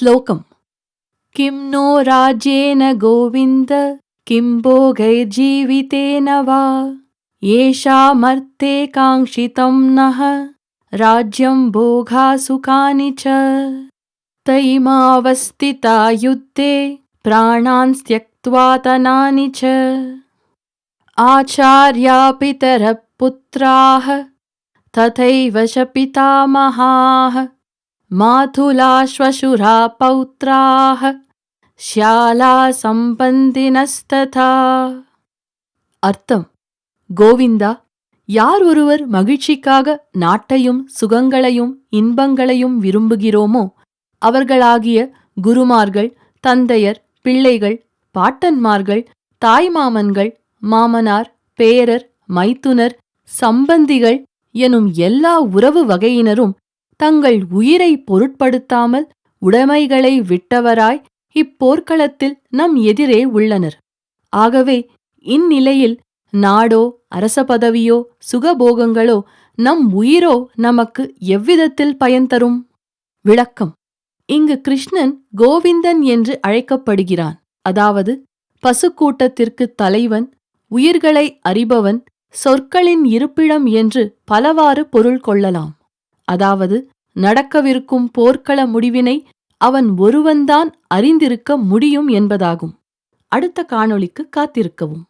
श्लोकम्। किं नो राज्येन गोविन्द किं भोगैर्जीवितेन वा येषामर्थे काङ्क्षितं नः राज्यं भोगा सुखानि च तैमावस्थिता युद्धे प्राणान् त्यक्त्वा तनानि च आचार्या पितरः पुत्राः तथैव च पितामहाः मातुला श्वशुरा पौत्राः श्याला சம்பந்தினஸ்ததா. அர்த்தம்: கோவிந்தா, யார் ஒருவர் மகிழ்ச்சிக்காக நாட்டையும் சுகங்களையும் இன்பங்களையும் விரும்புகிறோமோ அவர்களாகிய குருமார்கள், தந்தையர், பிள்ளைகள், பாட்டன்மார்கள், தாய்மாமன்கள், மாமனார், பேரர், மைத்துனர், சம்பந்திகள் எனும் எல்லா உறவு வகையினரும் தங்கள் உயிரை பொருட்படுத்தாமல் உடைமைகளை விட்டவராய் இப்போர்க்களத்தில் நம் எதிரே உள்ளனர். ஆகவே இந்நிலையில் நாடோ, அரச பதவியோ, சுகபோகங்களோ, நம் உயிரோ நமக்கு எவ்விதத்தில் பயன் தரும்? விளக்கம்: இங்கு கிருஷ்ணன் கோவிந்தன் என்று அழைக்கப்படுகிறான். அதாவது பசுக்கூட்டத்திற்குத் தலைவன், உயிர்களை அறிபவன், சொற்களின் இருப்பிடம் என்று பலவாறு பொருள் கொள்ளலாம். அதாவது நடக்கவிருக்கும் போர்க்கள முடிவினை அவன் ஒருவன்தான் அறிந்திருக்க முடியும் என்பதாகும். அடுத்த காணொளிக்கு காத்திருக்கவும்.